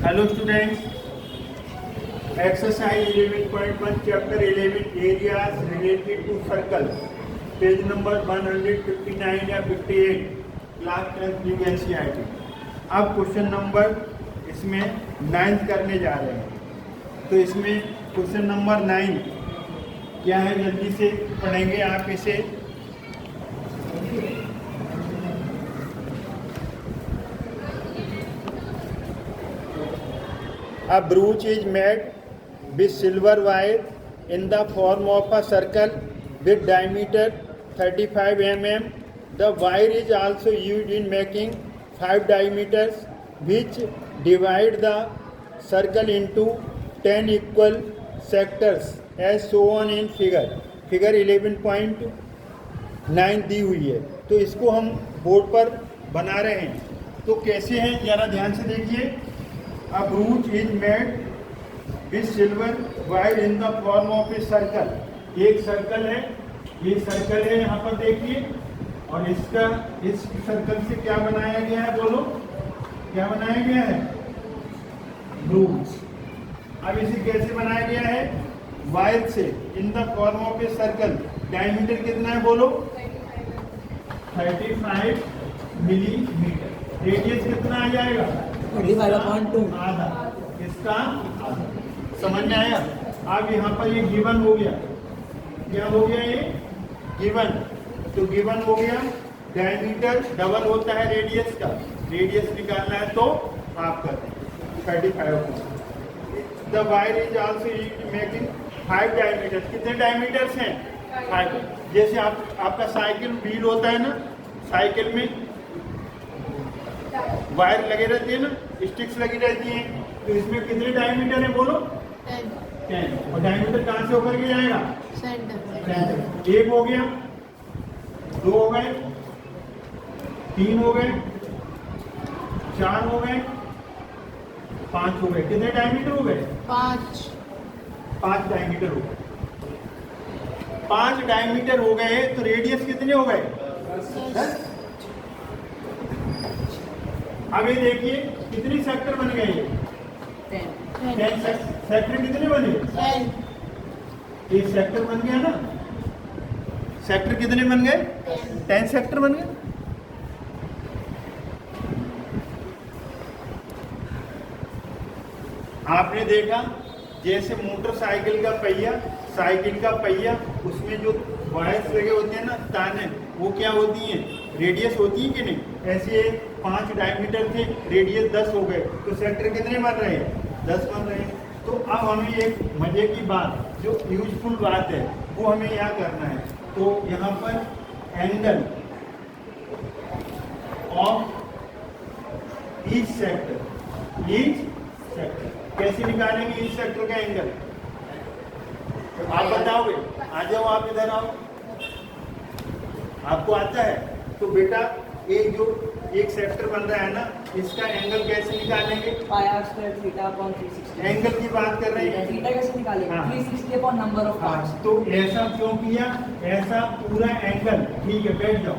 Hello students, exercise 11.1 chapter 11 areas related to circle, page number 159 या 58, class 10 new NCERT। अब question number इसमें 9 करने जा रहे हैं। तो इसमें क्वेश्चन नंबर 9 क्या है, जल्दी से पढ़ेंगे आप इसे। A brooch is made with silver wire in the form of a circle with diameter 35 mm. The wire is also used in making 5 diameters which divide the circle into 10 equal sectors as shown in figure 11.9 दी हुई है। तो इसको हम board पर बना रहे हैं। तो कैसे हैं ज़रा ध्यान से देखिए। A brooch is made with silver wire in the form of a circle। एक सर्कल है, ये सर्कल है यहाँ पर देखिए, और इसका इस सर्कल से क्या बनाया गया है, बोलो क्या बनाया गया है, ब्रूच। अब इसे कैसे बनाया गया है, वायर से, in the form of a circle. Diameter कितना है बोलो, 35 मिलीमीटर। रेडियस कितना आ जाएगा, 35.2 आधा, इसका आधा। समझ में आया। अब यहाँ पर ये गिवन हो गया, क्या हो गया, ये गिवन। तो गिवन हो गया, डायमीटर डबल होता है रेडियस का, रेडियस निकालना है तो आप कर 35। The wire is also making 5 diameter. कितने डायमीटर्स हैं, 5। जैसे आपका साइकिल व्हील होता है ना, साइकिल में वायर लगे रहती है ना, स्टिक्स लगी रहती हैं, तो इसमें कितने डायमीटर है बोलो, 10। और डायमीटर कहाँ से होकर के जाएगा, सेंटर। एक हो गया, 2 हो गए, 3 हो गए, 4 हो गए, 5 हो गए। कितने डायमीटर हो गए, 5 डायमीटर हो गए। 5 डायमीटर हो गए तो रेडियस कितने हो गए, 10। अब ये देखिए कितनी सेक्टर बन गए, 10 सेक्टर कितने बने, 10। एक सेक्टर बन गया ना, सेक्टर कितने बन गए, 10 सेक्टर बन गए। आपने देखा जैसे मोटरसाइकिल का पहिया, साइकिल का पहिया, उसमें जो वायर्स लगे होते हैं ना, ताने, वो क्या होती हैं, रेडियस होती है कि नहीं। ऐसे 5 डायमीटर थे, रेडियस 10 हो गए, तो सेक्टर कितने बन रहे हैं, 10 बन रहे हैं। तो अब हमें एक मजे की बात, जो यूजफुल बात है, वो हमें यहाँ करना है। तो यहाँ पर एंगल ऑफ ईच सेक्टर, कैसे निकालेंगे ईच सेक्टर का एंगल, आप बताओगे। आ जाओ, आप इधर आओ, आपको आता है। तो बेटा ये जो एक सेक्टर बन रहा है ना, इसका एंगल कैसे निकालेंगे, एंगल की बात कर रहे हैं, थीटा कैसे निकालेंगे, 360 अपॉन नंबर ऑफ पार्ट्स। तो ऐसा क्यों किया, ऐसा पूरा एंगल, ठीक है बैठ जाओ,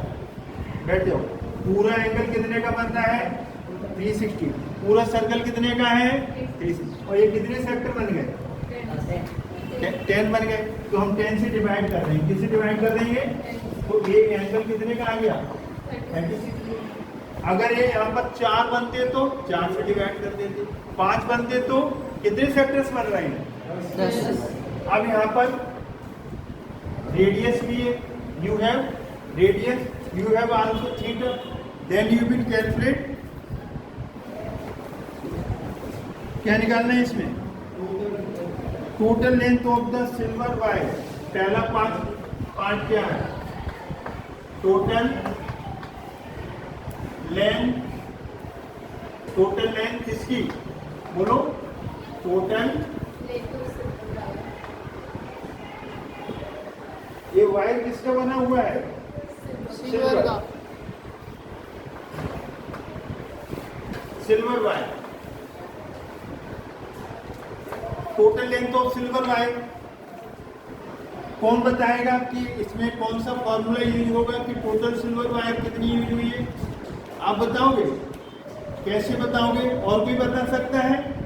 बैठ जाओ। पूरा एंगल कितने का बनता है, 360। पूरा सर्कल कितने का है, 360। और ये कितने सेक्टर बन गए, 10 बन गए। तो हम 10 से डिवाइड कर रहे हैं, किससे डिवाइड कर देंगे, तो एक एंगल कितने का आ गया, 36। अगर ये यहाँ पर 4 बनते तो 4 से डिवाइड कर देते, 5 बनते तो कितने सेक्टर्स बन रहे हैं, 10। अब यहाँ पर रेडियस भी है, you have radius, you have also theta, then you will calculate क्या निकालना है इसमें, total length of the silver wire. पहला पार्ट क्या है, टोटल लेंथ किसकी, बोलो, टोटल। ये वायर किसका बना हुआ है, silver wire. Total length of silver wire कौन बताएगा कि इसमें कौन सा फॉर्मूला यूज होगा कि टोटल सिल्वर वायर कितनी यूज हुई है, आप बताओगे। कैसे बताओगे? और कोई बता सकता है?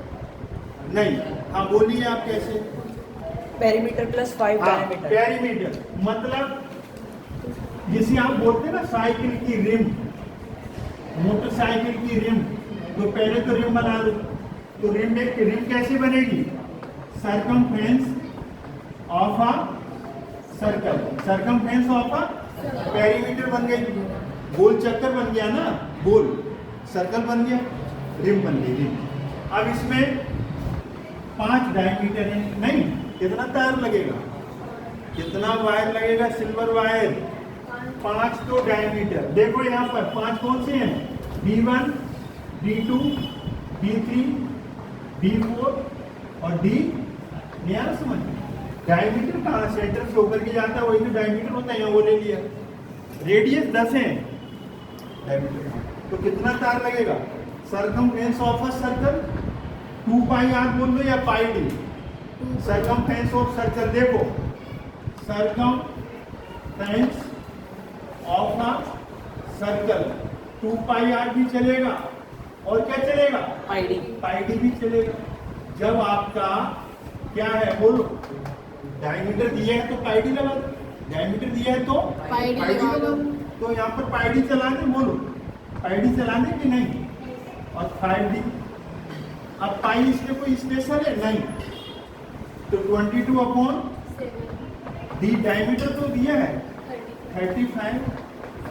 नहीं। हाँ बोलिए आप कैसे? पेरीमीटर प्लस 5 हाँ, डायमीटर। पेरीमीटर मतलब जिसे आप बोलते हैं ना साइकिल की रिम, मोटरसाइकिल की रिम, तो पहले तो रिम बना लो। तो रिम कैसे बनेगी? Circumference of a circle, circumference of a perimeter बन गई, गोल चक्कर बन गया ना, गोल सर्कल बन गया, रिम बन गई रिम। अब इसमें 5 डायमीटर है, नहीं कितना तार लगेगा, कितना वायर लगेगा, सिल्वर वायर, 5 तो डायमीटर। देखो यहाँ पर 5 कौन से हैं? D1, D2, D3, D4 और D। नहीं आ रहा समझ? डायमीटर कहाँ सेंटर से होकर के जाता है, वही तो डायमीटर होता है, यहाँ वो ले लिया। रेडियस 10 है डायमीटर, तो कितना तार लगेगा? Circumference of a circle 2 pi r बोल दो या pi d. Circumference of circle, देखो circumference of a circle 2 pi r भी चलेगा, और क्या चलेगा? पाई पाई भी चलेगा। जब आपका क्या है बोलो, डायमीटर दिया है तो पाई डी लगा दो, डायमीटर दिया है तो पाई डी लगा लगा दो। दो। तो यहाँ पर पाई डी चला दे, बोलो पाई डी चला दे कि नहीं? और 5 डी। अब पाई इसमें कोई स्पेशल है? नहीं। तो 22 अपॉन डी, डायमीटर तो दिया है 35,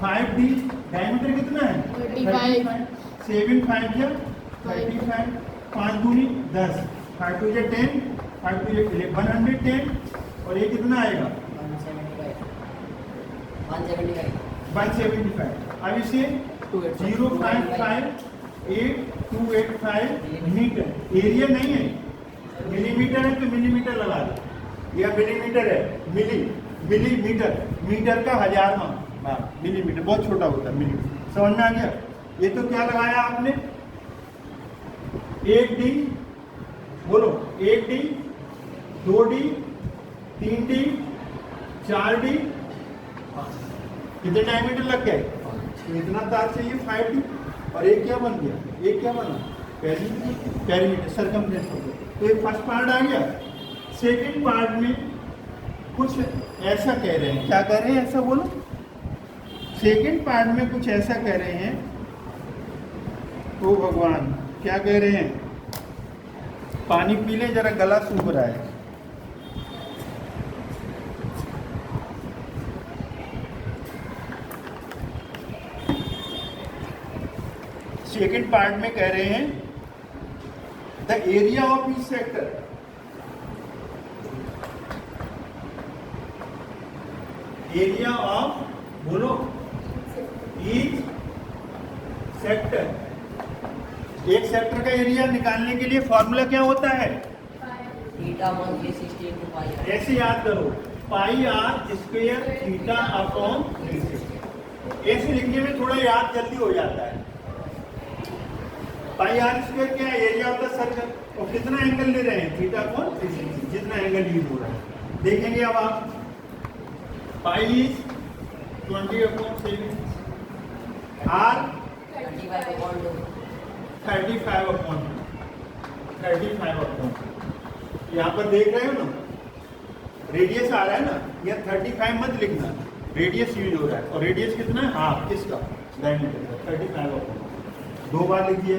5 डी डायमीटर कितना है? 35। 7 5 या 35, 5 दूनी 10, 5 2 या 10, 5 2 या 110, और ये कितना आएगा? 175। अब इसे 0.58285 मीटर, एरिया नहीं है, मिलीमीटर है तो मिलीमीटर लगा दो, या मिलीमीटर है मिलीमीटर, मीटर का 1000वां भाग, मिलीमीटर बहुत छोटा होता है मिलीमीटर। समझ में आ गया? ये तो क्या लगाया आपने? 1 डी, बोलो 1 डी, 2 डी, 3 डी, 4 डी, कितने डायमीटर लग गए? तो इतना तार चाहिए 5 डी, और एक क्या बन गया? एक क्या बना? पेरीमीटर, सरकमफ्रेंस हो गया। तो ये फर्स्ट पार्ट आ गया। सेकंड पार्ट में कुछ ऐसा कह रहे हैं, क्या कह रहे हैं ऐसा बोलो? सेकंड पार्ट में कुछ ऐसा कह रहे हैं, ओ भगवान क्या कह रहे हैं? पानी पी ले जरा, गला सूख रहा है। सेकेंड पार्ट में कह रहे हैं the area of each sector, area of बोलो ईच सेक्टर। एक सेक्टर का एरिया निकालने के लिए फॉर्मूला क्या होता है? ऐसे याद करो, पाई आर स्क्वायर थीटा अपॉन 360। ऐसे लिखने में थोड़ा याद जल्दी हो जाता है। पाई आर स्क्वायर क्या है? एरिया ऑफ द सर्कल, और कितना एंगल ले रहे हैं? थीटा अपॉन 360, जितना एंगल यूज हो रहा है। देखेंगे अब आप, pi is 20 upon 7, r 35 upon 35 यहाँ पर देख रहे हो ना, रेडियस आ रहा है ना, यह 35 मत लिखना, रेडियस यूज हो रहा है, और रेडियस कितना है? हाफ, किसका? डायमीटर का, 35 अपॉन। 2 बार लिखिए,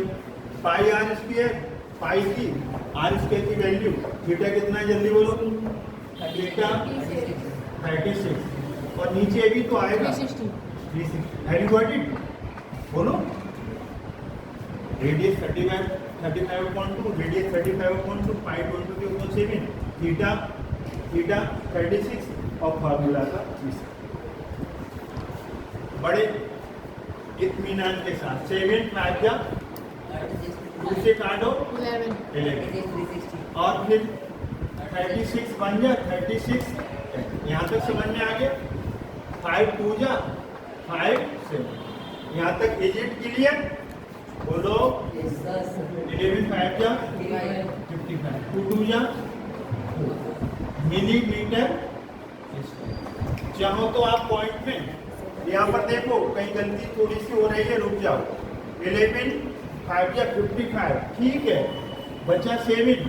पाई आर स्क्वायर, पाई की आर स्क्वायर की वैल्यू, थीटा कितना है जल्दी बोलो? थीटा 36, और नीचे भी तो आएगा 360। वेरी गॉट इट, बोलो रेडियस 35/2, रेडियस 35/2, पाई 22/7, थीटा 36, और फार्मूला का बड़े इत्मीनान के साथ 7 5 जा 2 से काटो 11, और फिर 36 बन जा 36, यहाँ तक समझ में आ गया? 5 2 जा 5 7, यहाँ तक इज इट क्लियर? बोलो 11 5 जा 55, 2 2 जा मिलीमीटर। चाहो तो आप पॉइंट में यहाँ पर देखो, कहीं गलती थोड़ी सी हो रही है, रुक जाओ। 11 5 या 55, ठीक है। बचा 7,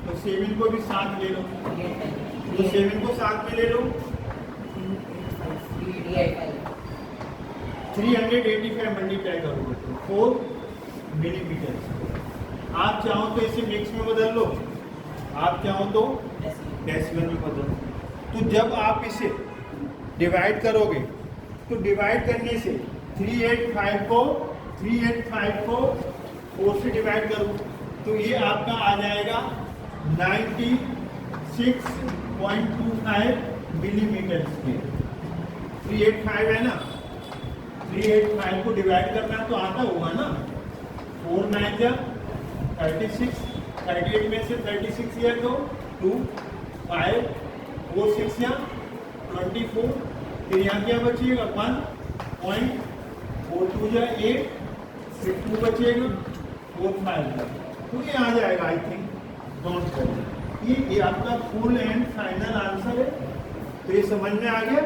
तो 7 को भी साथ ले लो, तो 7 को साथ में ले लो। 385 मल्टीप्लाई करोगे तो 4 मिलीमीटर। आप चाहो तो इसे मिक्स में बदल लो, आप चाहो तो डेसिमल में बदल लो। तो जब आप इसे डिवाइड करोगे तो डिवाइड करने से 385 को 4 से डिवाइड करो तो ये आपका आ जाएगा 96.25 मिलीमीटर स्क्वायर। 385 है ना, 385 को डिवाइड करना तो आता होगा ना। 4 9 जा 36, 38 में से 36 या तो 2 5 4 6 या 24, फिर यहाँ क्या बचेगा 1.42 या 8, फिर 2 बचेगा 4 5, तो ये आ जाएगा आई थिंक। डोंट वरी, ये आपका फुल एंड फाइनल आंसर है। तो ये समझ में आ गया।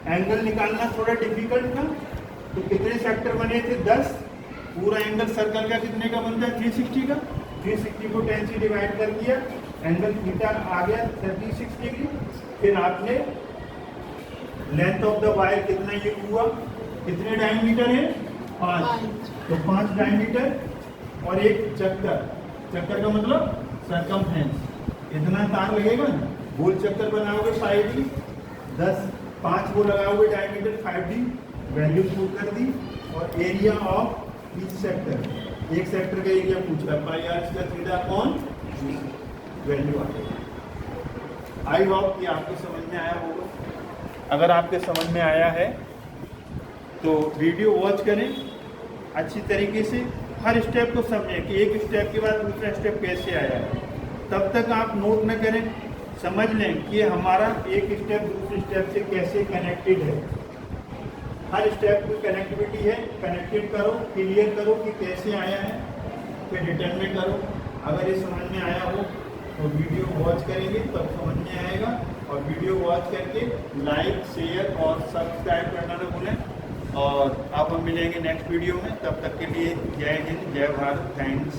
एंगल निकालना थोड़ा डिफिकल्ट था। तो कितने सेक्टर बने थे 10। पूरा एंगल सर्कल का कितने का बनता है 360 का। 360 को 10 से डिवाइड कर दिया, एंगल थीटा आ गया 36 डिग्री। फिर आपने लेंथ ऑफ द वायर कितना ये हुआ, कितने डायमीटर है 5, तो 5 डायमीटर और एक चक्कर। चक्कर का मतलब सरकमफ्रेंस, इतना तार लगेगा ना। गोल चक्कर बनाओगे 5D, 5 वो लगाओगे डायमीटर 5D, वैल्यू पुट कर दी। और एरिया ऑफ ईच सेक्टर, एक सेक्टर का एरिया पूछ रहा है, pi r square theta upon value आ गई। आई होप कि आपको समझ में आया होगा। अगर आपके समझ में आया है तो वीडियो वॉच करें अच्छी तरीके से, हर स्टेप को समझें कि एक स्टेप के बाद दूसरा स्टेप कैसे आया है। तब तक आप नोट न करें, समझ लें कि हमारा एक स्टेप दूसरे स्टेप से कैसे कनेक्टेड है। हर स्टेप की कनेक्टिविटी है, कनेक्टेड करो, क्लियर करो कि कैसे आया है, फिर रिटर्न में करो। अगर ये समझ में आया हो तो वीडियो वॉच करेंगे तब समझ में आएगा। और वीडियो वॉच करके लाइक शेयर और सब्सक्राइब करना न भूलें। और अब हम मिलेंगे नेक्स्ट वीडियो में, तब तक के लिए जय हिंद, जय भारत, थैंक्स।